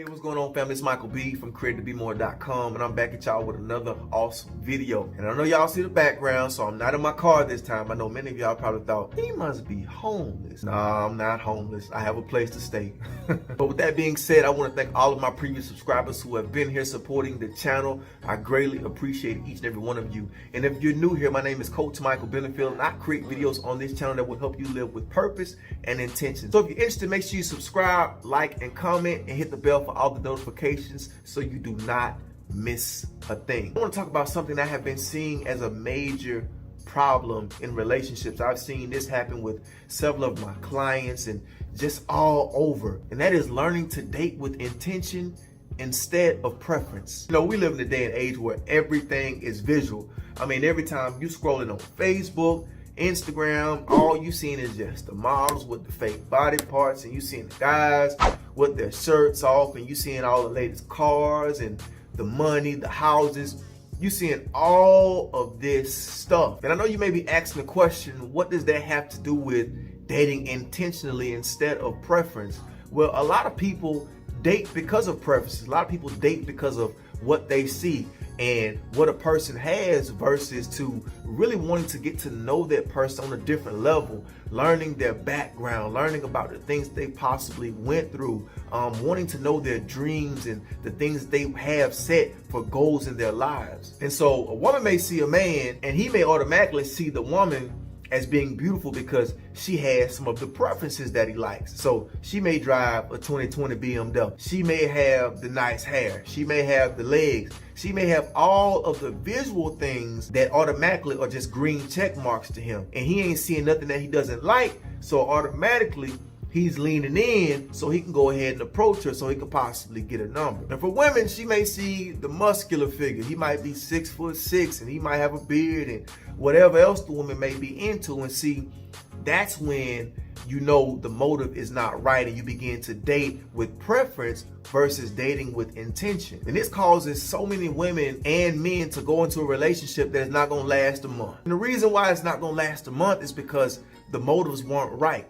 Hey, what's going on, family? It's Michael B from createtobemore.com, and I'm back at y'all with another awesome video. And I know y'all see the background, so I'm not in my car this time. I know many of y'all probably thought, he must be homeless. Nah, I'm not homeless. I have a place to stay. But with that being said, I want to thank all of my previous subscribers who have been here supporting the channel. I greatly appreciate each and every one of you. And if you're new here, my name is Coach Michael Benefield, and I create videos on this channel that will help you live with purpose and intention. So if you're interested, make sure you subscribe, like, and comment, and hit the bell for all the notifications so you do not miss a thing. I want to talk about something I have been seeing as a major problem in relationships. I've seen this happen with several of my clients and just all over, and that is learning to date with intention instead of preference. You know, we live in a day and age where everything is visual. I mean, every time you scrolling on Facebook, Instagram, all you seeing is just the models with the fake body parts, and you seeing the guys with their shirts off, and you seeing all the latest cars and the money, the houses. You seeing all of this stuff. And I know you may be asking the question, what does that have to do with dating intentionally instead of preference? Well, a lot of people date because of preferences. A lot of people date because of what they see and what a person has versus to really wanting to get to know that person on a different level, learning their background, learning about the things they possibly went through, wanting to know their dreams and the things they have set for goals in their lives. And so a woman may see a man and he may automatically see the woman as being beautiful because she has some of the preferences that he likes. So she may drive a 2020 BMW. She may have the nice hair. She may have the legs. She may have all of the visual things that automatically are just green check marks to him. And he ain't seeing nothing that he doesn't like. So automatically he's leaning in so he can go ahead and approach her so he could possibly get a number. And for women, she may see the muscular figure. He might be 6'6" and he might have a beard and whatever else the woman may be into. And see, that's when you know the motive is not right and you begin to date with preference versus dating with intention. And this causes so many women and men to go into a relationship that is not gonna last a month. And the reason why it's not gonna last a month is because the motives weren't right.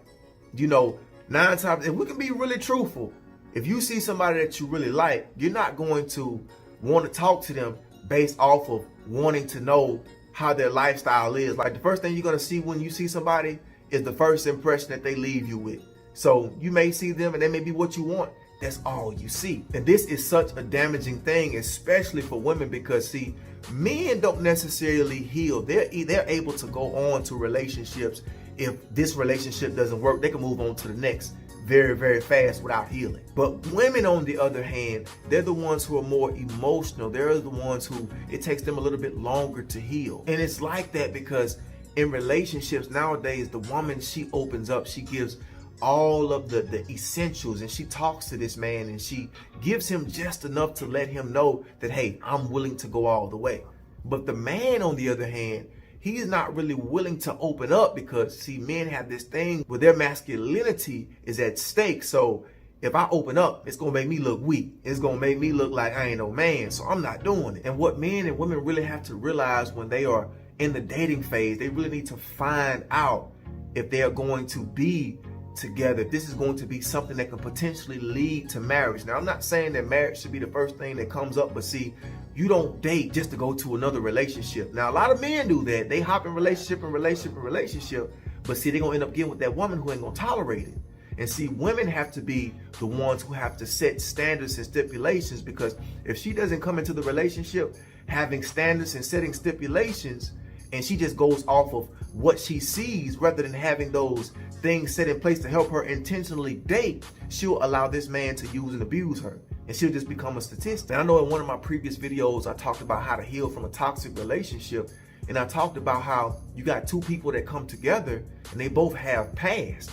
You know, 9 times, if we can be really truthful, if you see somebody that you really like, you're not going to want to talk to them based off of wanting to know how their lifestyle is. Like, the first thing you're going to see when you see somebody is the first impression that they leave you with. So you may see them and they may be what you want. That's all you see. And this is such a damaging thing, especially for women, because see, men don't necessarily heal. They're able to go on to relationships. If this relationship doesn't work, they can move on to the next very, very fast without healing. But women, on the other hand, they're the ones who are more emotional. They're the ones who it takes them a little bit longer to heal. And it's like that because in relationships nowadays, the woman, she opens up, she gives all of the essentials, and she talks to this man and she gives him just enough to let him know that, hey, I'm willing to go all the way. But the man, on the other hand, he's not really willing to open up because, see, men have this thing where their masculinity is at stake. So if I open up, it's going to make me look weak. It's going to make me look like I ain't no man. So I'm not doing it. And what men and women really have to realize when they are in the dating phase, they really need to find out if they are going to be together, if this is going to be something that can potentially lead to marriage. Now, I'm not saying that marriage should be the first thing that comes up, but see, you don't date just to go to another relationship. Now, a lot of men do that. They hop in relationship, but see, they're gonna end up getting with that woman who ain't gonna tolerate it. And see, women have to be the ones who have to set standards and stipulations, because if she doesn't come into the relationship having standards and setting stipulations, and she just goes off of what she sees rather than having those things set in place to help her intentionally date, she'll allow this man to use and abuse her. And she'll just become a statistic. And I know in one of my previous videos, I talked about how to heal from a toxic relationship. And I talked about how you got two people that come together and they both have past.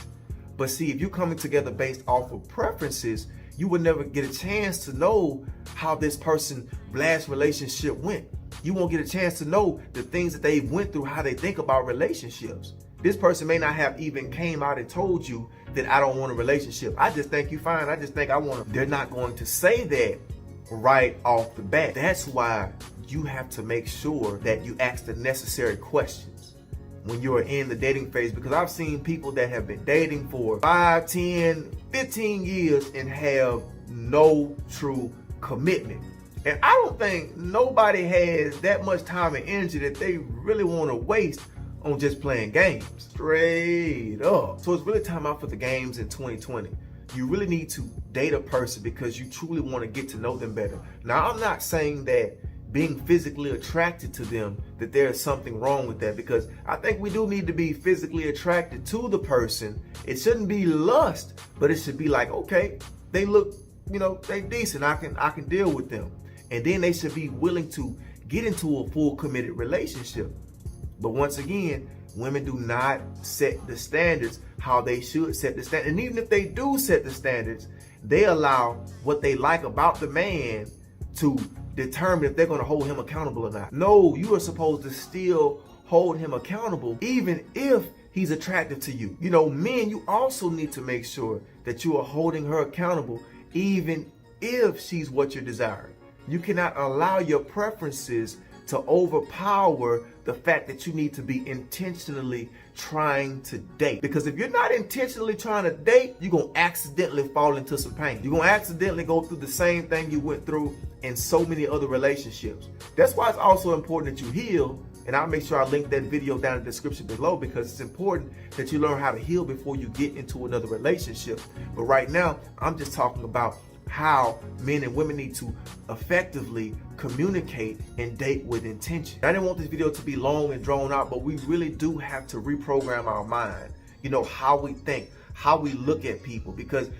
But see, if you're coming together based off of preferences, you would never get a chance to know how this person's last relationship went. You won't get a chance to know the things that they went through, how they think about relationships. This person may not have even came out and told you that I don't want a relationship. I just think you fine. I just think I want to. They're not going to say that right off the bat. That's why you have to make sure that you ask the necessary questions when you're in the dating phase, because I've seen people that have been dating for 5, 10, 15 years and have no true commitment. And I don't think nobody has that much time and energy that they really want to waste on just playing games. Straight up. So it's really time out for the games in 2020. You really need to date a person because you truly want to get to know them better. Now, I'm not saying that being physically attracted to them, that there's something wrong with that, because I think we do need to be physically attracted to the person. It shouldn't be lust, but it should be like, okay, they look, they decent. I can deal with them. And then they should be willing to get into a full committed relationship. But once again, women do not set the standards how they should set the standards. And even if they do set the standards, they allow what they like about the man to determine if they're going to hold him accountable or not. No, you are supposed to still hold him accountable, even if he's attractive to you. Men, you also need to make sure that you are holding her accountable, even if she's what you're desiring. You cannot allow your preferences to overpower the fact that you need to be intentionally trying to date. Because if you're not intentionally trying to date, you're going to accidentally fall into some pain. You're going to accidentally go through the same thing you went through in so many other relationships. That's why it's also important that you heal. And I'll make sure I link that video down in the description below, because it's important that you learn how to heal before you get into another relationship. But right now, I'm just talking about how men and women need to effectively communicate and date with intention. I didn't want this video to be long and drawn out, but we really do have to reprogram our mind, how we think, how we look at people, because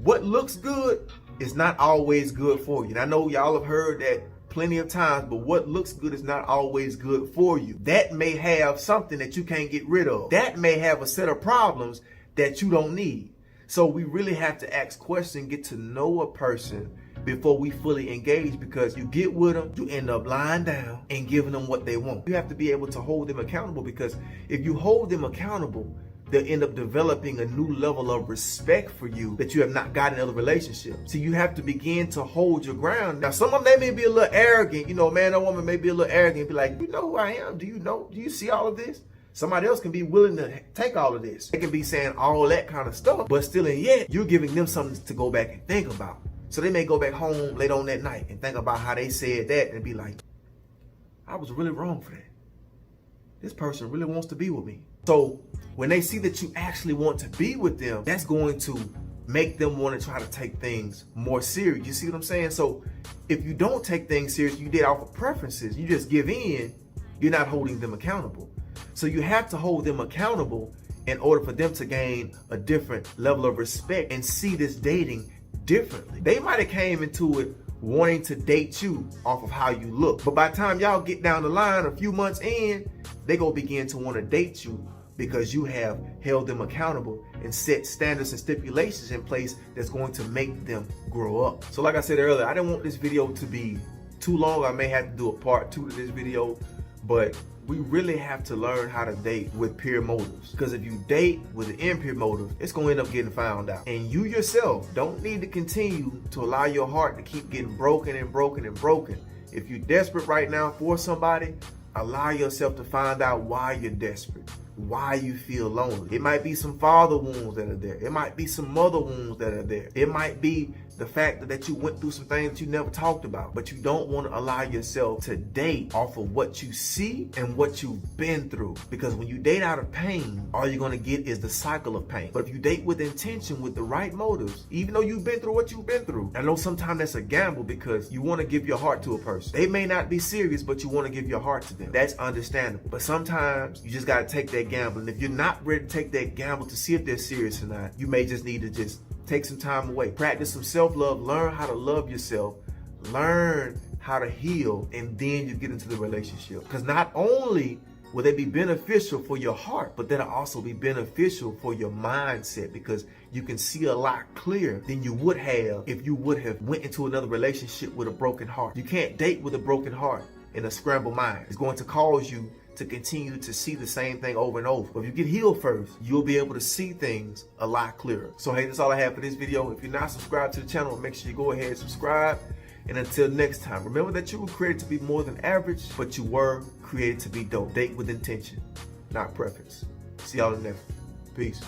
what looks good is not always good for you. And I know y'all have heard that plenty of times, but what looks good is not always good for you. That may have something that you can't get rid of. That may have a set of problems that you don't need. So we really have to ask questions, get to know a person before we fully engage, because you get with them, you end up lying down and giving them what they want. You have to be able to hold them accountable, because if you hold them accountable, they'll end up developing a new level of respect for you that you have not got in other relationships. So you have to begin to hold your ground. Now, some of them, they may be a little arrogant, man or woman may be a little arrogant, be like, you know who I am? Do you see all of this? Somebody else can be willing to take all of this. They can be saying all that kind of stuff, but still and yet, you're giving them something to go back and think about. So they may go back home late on that night and think about how they said that and be like, I was really wrong for that. This person really wants to be with me. So when they see that you actually want to be with them, that's going to make them want to try to take things more serious. You see what I'm saying? So if you don't take things serious, you did off of preferences, you just give in, you're not holding them accountable. So you have to hold them accountable in order for them to gain a different level of respect and see this dating differently. They might have came into it wanting to date you off of how you look, but by the time y'all get down the line a few months in, they gonna begin to want to date you because you have held them accountable and set standards and stipulations in place that's going to make them grow up. So like I said earlier, I didn't want this video to be too long. I may have to do a part 2 to this video, but we really have to learn how to date with pure motives. Because if you date with an impure motive, it's going to end up getting found out. And you yourself don't need to continue to allow your heart to keep getting broken and broken and broken. If you're desperate right now for somebody, allow yourself to find out why you're desperate, why you feel lonely. It might be some father wounds that are there. It might be some mother wounds that are there. It might be the fact that you went through some things that you never talked about, but you don't want to allow yourself to date off of what you see and what you've been through. Because when you date out of pain, all you're going to get is the cycle of pain. But if you date with intention, with the right motives, even though you've been through what you've been through, I know sometimes that's a gamble because you want to give your heart to a person. They may not be serious, but you want to give your heart to them. That's understandable. But sometimes you just got to take that gamble. And if you're not ready to take that gamble to see if they're serious or not, you may just need to just take some time away. Practice some self-love. Learn how to love yourself. Learn how to heal. And then you get into the relationship. Because not only will they be beneficial for your heart, but that'll also be beneficial for your mindset, because you can see a lot clearer than you would have if you would have went into another relationship with a broken heart. You can't date with a broken heart and a scrambled mind. It's going to cause you to continue to see the same thing over and over. But if you get healed first, you'll be able to see things a lot clearer. So hey, that's all I have for this video. If you're not subscribed to the channel, make sure you go ahead and subscribe. And until next time, remember that you were created to be more than average, but you were created to be dope. Date with intention, not preference. See y'all in the next. Peace.